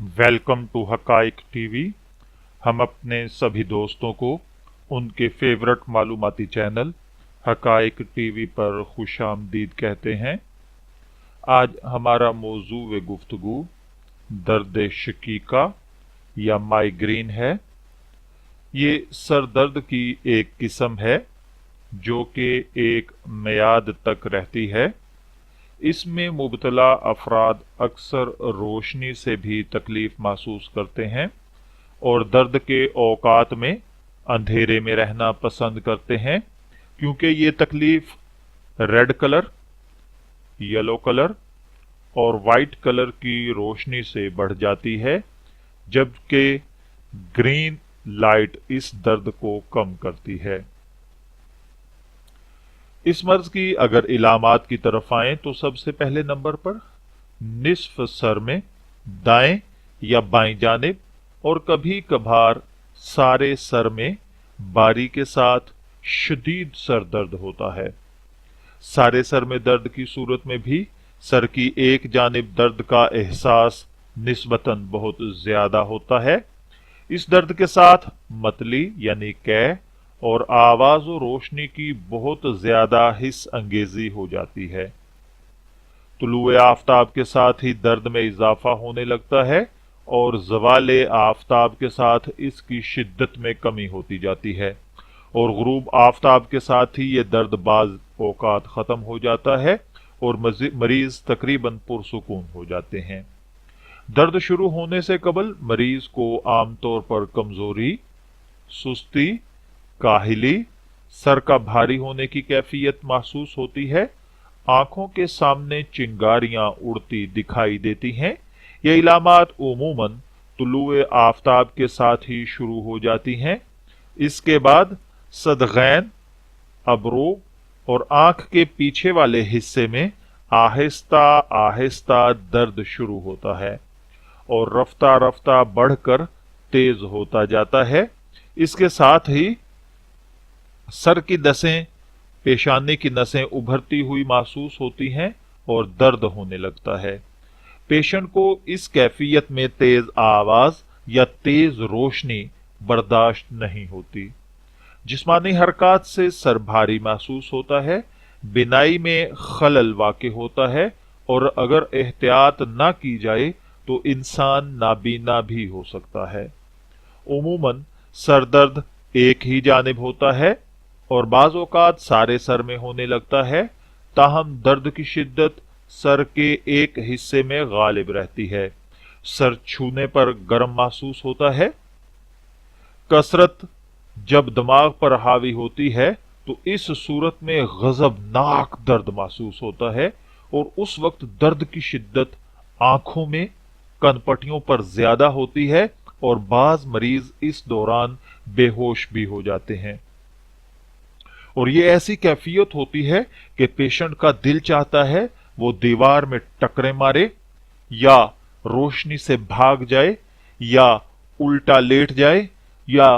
Welcome to हकाइक TV. हम अपने सभी दोस्तों को उनके फेवरेट मालूमाती चैनल हकाइक टीवी पर खुशामदीद कहते हैं। आज हमारा मौजू व गुफ्तगू दर्द शकीका या माइग्रेन है। ये सर दर्द की एक किस्म है जो कि एक मियाद तक रहती है। इसमें मुब्तला अफराद अक्सर रोशनी से भी तकलीफ महसूस करते हैं और दर्द के औकात में अंधेरे में रहना पसंद करते हैं, क्योंकि ये तकलीफ रेड कलर, येलो कलर और वाइट कलर की रोशनी से बढ़ जाती है, जबकि ग्रीन लाइट इस दर्द को कम करती है। इस मर्ज की अगर इलामात की तरफ आएं तो सबसे पहले नंबर पर निस्फ सर में दाएं या बाएं जानिब और कभी कभार सारे सर में बारी के साथ शदीद सर दर्द होता है। सारे सर में दर्द की सूरत में भी सर की एक जानिब दर्द का एहसास निस्बतन बहुत ज्यादा होता है। इस दर्द के साथ मतली यानी कै और आवाज और रोशनी की बहुत ज्यादा हिस्स अंगेजी हो जाती है। तुलुए आफ्ताब के साथ ही दर्द में इजाफा होने लगता है और ज़वाले आफ्ताब के साथ इसकी शिद्दत में कमी होती जाती है और गुरूब आफ्ताब के साथ ही ये दर्द बाज औकात ख़त्म हो जाता है और मरीज तकरीबन पुरसुकून हो जाते हैं। दर्द शुरू होने से कबल मरीज को आमतौर पर कमजोरी, सुस्ती, काहिली, सर का भारी होने की कैफियत महसूस होती है। आंखों के सामने चिंगारियां उड़ती दिखाई देती हैं। ये इलामात उमूमन तुलुए आफ्ताब के साथ ही शुरू हो जाती हैं। इसके बाद सदगैन, अबरू और आंख के पीछे वाले हिस्से में आहिस्ता आहिस्ता दर्द शुरू होता है और रफ्ता रफ्ता बढ़कर तेज होता जाता है। इसके साथ ही सर की नसें, पेशानी की नसें उभरती हुई महसूस होती हैं और दर्द होने लगता है। पेशेंट को इस कैफियत में तेज आवाज या तेज रोशनी बर्दाश्त नहीं होती। जिस्मानी हरकत से सर भारी महसूस होता है, बिनाई में खलल वाक़े होता है और अगर एहतियात ना की जाए तो इंसान नाबीना भी हो सकता है। उमूमन सर दर्द एक ही जानिब होता है और बाज़ औक़ात सारे सर में होने लगता है, ताहम दर्द की शिद्दत सर के एक हिस्से में गालिब रहती है। सर छूने पर गर्म महसूस होता है। कसरत जब दिमाग पर हावी होती है तो इस सूरत में गजबनाक दर्द महसूस होता है और उस वक्त दर्द की शिद्दत आंखों में, कनपटियों पर ज्यादा होती है और बाज मरीज इस दौरान बेहोश भी हो जाते हैं। और ये ऐसी कैफियत होती है कि पेशेंट का दिल चाहता है वो दीवार में टकरे मारे या रोशनी से भाग जाए या उल्टा लेट जाए या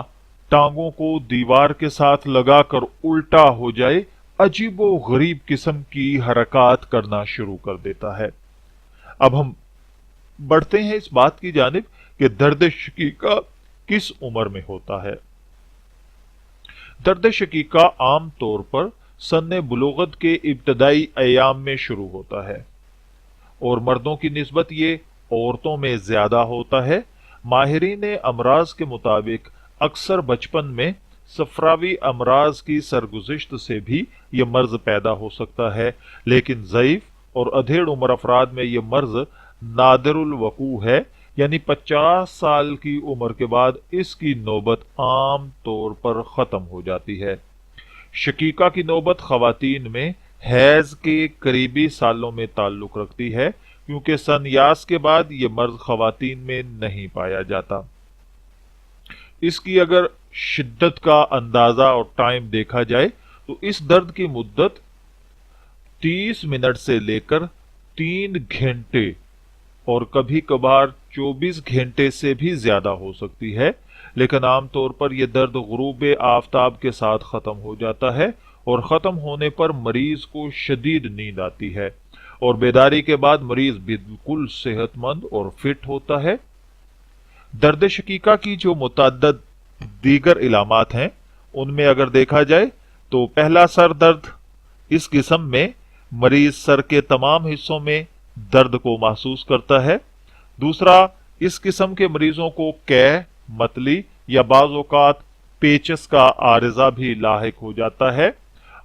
टांगों को दीवार के साथ लगाकर उल्टा हो जाए, अजीबो गरीब किस्म की हरकत करना शुरू कर देता है। अब हम बढ़ते हैं इस बात की जानिब कि दर्द शकीका किस उम्र में होता है। दर्द शकीका आम तौर पर सन्ने बुलूगत के इब्तदाई अयाम में शुरू होता है और मर्दों की निस्बत ये औरतों में ज्यादा होता है। माहिरीन अमराज के मुताबिक अक्सर बचपन में सफरावी अमराज की सरगुज़िश्त से भी यह मर्ज पैदा हो सकता है, लेकिन ज़ईफ और अधेड़ उम्र अफराद में यह मर्ज नादिरुल वकू है, यानी 50 साल की उम्र के बाद इसकी नौबत आम तौर पर खत्म हो जाती है। शकीका की नौबत खवातीन में हैज के करीबी सालों में ताल्लुक रखती है, क्योंकि सनयास के बाद यह मर्ज खवातीन में नहीं पाया जाता। इसकी अगर शिद्दत का अंदाजा और टाइम देखा जाए तो इस दर्द की मुद्दत 30 मिनट से लेकर 3 घंटे और कभी कभार 24 घंटे से भी ज्यादा हो सकती है, लेकिन आमतौर पर यह दर्द गुरूब आफ्ताब के साथ खत्म हो जाता है और खत्म होने पर मरीज को शदीद नींद आती है और बेदारी के बाद मरीज बिल्कुल सेहतमंद और फिट होता है। दर्द शकीका की जो मुतअद्दिद दीगर इलामात हैं उनमें अगर देखा जाए तो पहला सर दर्द, इस किस्म में मरीज सर के तमाम हिस्सों में दर्द को महसूस करता है। दूसरा, इस किस्म के मरीजों को कैह, मतली या बाज़ औक़ात पेचस का आरिजा भी लाहिक हो जाता है।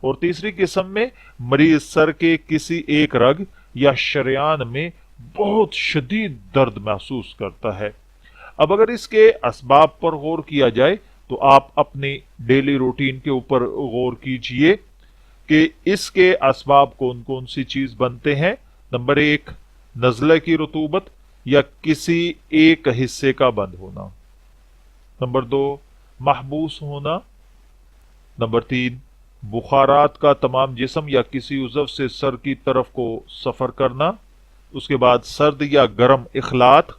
और तीसरी किस्म में मरीज सर के किसी एक रग या शरियान में बहुत शदीद दर्द महसूस करता है। अब अगर इसके असबाब पर गौर किया जाए तो आप अपनी डेली रूटीन के ऊपर गौर कीजिए कि इसके असबाब कौन कौन सी चीज बनते हैं। नंबर 1, नज़ले की रतूबत या किसी एक हिस्से का बंद होना। नंबर 2, महबूस होना। नंबर 3, बुखारात का तमाम जिस्म या किसी उज़व से सर की तरफ को सफर करना। उसके बाद सर्द या गर्म इखलात,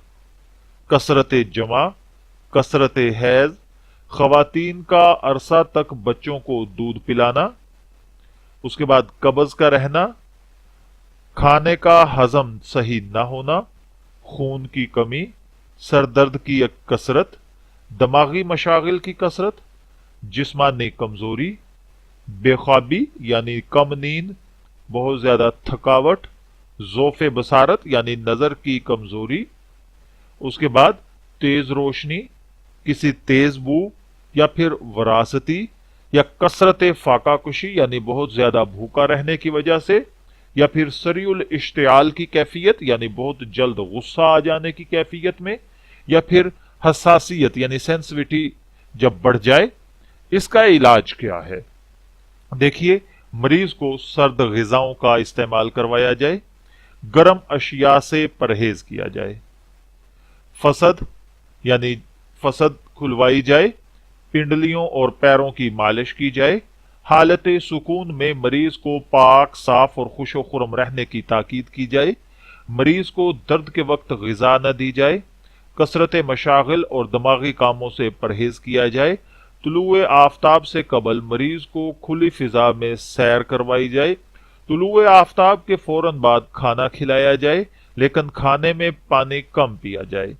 कसरत जमा, कसरत हैज, खवातीन का अरसा तक बच्चों को दूध पिलाना। उसके बाद कब्ज का रहना, खाने का हजम सही न होना, खून की कमी, सर दर्द की एक कसरत, दिमागी मशागिल की कसरत, जिस्मानी कमजोरी, बेख्वाबी यानी कम नींद, बहुत ज्यादा थकावट, ज़ौफ़े बसारत यानी नजर की कमजोरी। उसके बाद तेज रोशनी, किसी तेज बू या फिर वरासती या कसरत फाकाकुशी यानी बहुत ज्यादा भूखा रहने की वजह से, या फिर सरीउल इश्तियाल की कैफियत यानी बहुत जल्द गुस्सा आ जाने की कैफियत में, या फिर हसासियत यानी सेंसिटिविटी जब बढ़ जाए। इसका इलाज क्या है? देखिए, मरीज को सर्द ग़िज़ाओं का इस्तेमाल करवाया जाए, गर्म अशिया से परहेज किया जाए, फसद यानी फसद खुलवाई जाए, पिंडलियों और पैरों की मालिश की जाए, हालत सुकून में मरीज को पाक, साफ और खुशो खुरम रहने की ताकीद की जाए, मरीज को दर्द के वक्त ग़िज़ा न दी जाए, कसरत मशागिल और दिमागी कामों से परहेज किया जाए, तुलुए आफ्ताब से कबल मरीज को खुली फिजा में सैर करवाई जाए, तुलुए आफ्ताब के फौरन बाद खाना खिलाया जाए, लेकिन खाने में पानी कम पिया जाए।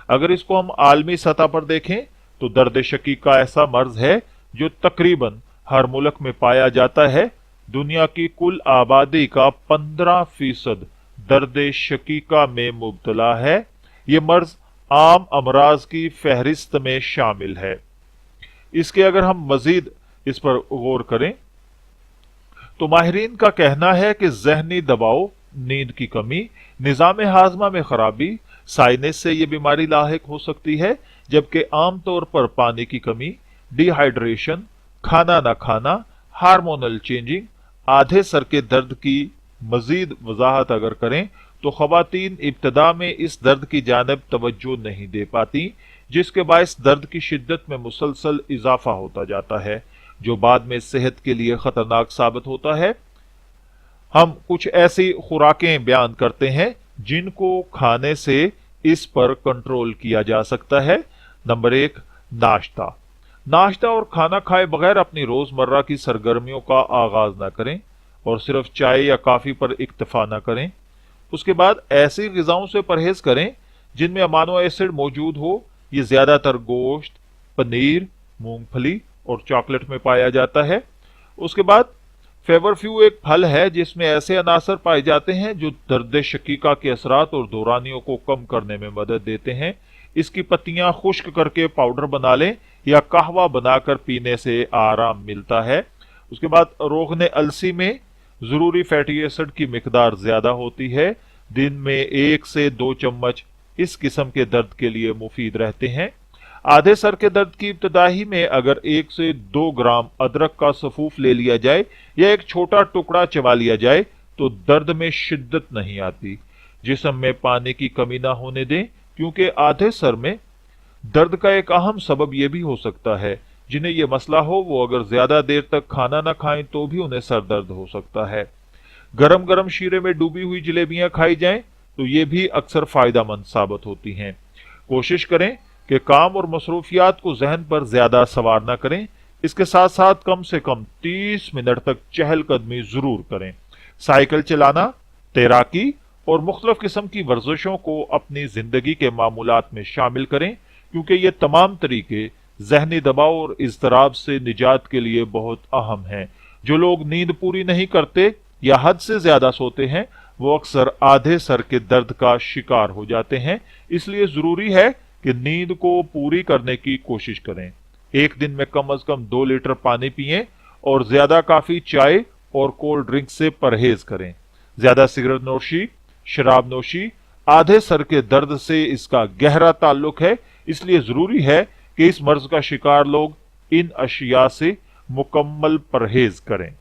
अगर इसको हम आलमी सतह पर देखें तो दर्द शकीका ऐसा मर्ज है जो तकरीबन हर मुल्क में पाया जाता है। दुनिया की कुल आबादी का 15% दर्द शकीका में मुब्तला है। ये मर्ज आम अमराज की फहरिस्त में शामिल है। इसके अगर हम मजीद इस पर गौर करें तो माहिरीन का कहना है कि जहनी दबाव, नींद की कमी, निजाम हाजमा में खराबी, साइनस से यह बीमारी लाहिक हो सकती है, जबकि आमतौर पर पानी की कमी, डिहाइड्रेशन, खाना न खाना, हार्मोनल चेंजिंग, आधे सर के दर्द की मजीद वजाहत अगर करें तो खवातीन इब्तदा में इस दर्द की जानिब तवज्जो नहीं दे पाती, जिसके बायस दर्द की शिद्दत में मुसलसल इजाफा होता जाता है, जो बाद में सेहत के लिए खतरनाक साबित होता है। हम कुछ ऐसी खुराकें बयान करते हैं जिनको खाने से इस पर कंट्रोल किया जा सकता है। नंबर 1, नाश्ता। नाश्ता और खाना खाए बगैर अपनी रोजमर्रा की सरगर्मियों का आगाज ना करें और सिर्फ चाय या कॉफी पर इक्तफा ना करें। उसके बाद ऐसी ग़िज़ाओं से परहेज करें जिनमें अमानो एसिड मौजूद हो। ये ज्यादातर गोश्त, पनीर, मूंगफली और चॉकलेट में पाया जाता है। उसके बाद फेवरफ्यू एक फल है जिसमें ऐसे अनासर पाए जाते हैं जो दर्द शकीका के असरात और दौरानियों को कम करने में मदद देते हैं। इसकी पत्तियां खुश्क करके पाउडर बना लें या कहवा बनाकर पीने से आराम मिलता है। उसके बाद रोगने अलसी में जरूरी फैटी एसिड की मिकदार ज्यादा होती है। दिन में 1 से 2 चम्मच इस किस्म के दर्द के लिए मुफीद रहते हैं। आधे सर के दर्द की इब्तदाई में अगर 1 से 2 ग्राम अदरक का सफूफ ले लिया जाए या एक छोटा टुकड़ा चबा लिया जाए तो दर्द में शिद्दत नहीं आती। जिस्म में पानी की कमी ना होने दें, क्योंकि आधे सर में दर्द का एक अहम सबब यह भी हो सकता है जिन्हें यह मसला हो वो अगर ज्यादा देर तक खाना ना खाएं तो भी उन्हें सर दर्द हो सकता है। गरम गरम शीरे में डूबी हुई जलेबियां खाई जाएं तो ये भी अक्सर फायदेमंद साबित होती हैं। कोशिश करें कि काम और मसरूफियात को जहन पर ज्यादा सवार ना करें। इसके साथ साथ कम से कम 30 मिनट तक चहलकदमी जरूर करें। साइकिल चलाना, तैराकी और मुख्तलिफ किस्म की वर्जिशों को अपनी जिंदगी के मामूलात में शामिल करें। क्योंकि ये तमाम तरीके ज़हनी दबाव और इज़्तिराब से निजात के लिए बहुत अहम हैं। जो लोग नींद पूरी नहीं करते या हद से ज्यादा सोते हैं वो अक्सर आधे सर के दर्द का शिकार हो जाते हैं। इसलिए जरूरी है कि नींद को पूरी करने की कोशिश करें। एक दिन में कम से कम 2 लीटर पानी पिएं और ज्यादा काफी चाय और कोल्ड ड्रिंक से परहेज करें। ज्यादा सिगरेट नोशी, शराब नोशी आधे सर के दर्द से इसका गहरा ताल्लुक है। इसलिए जरूरी है कि इस मर्ज का शिकार लोग इन अशिया से मुकम्मल परहेज करें।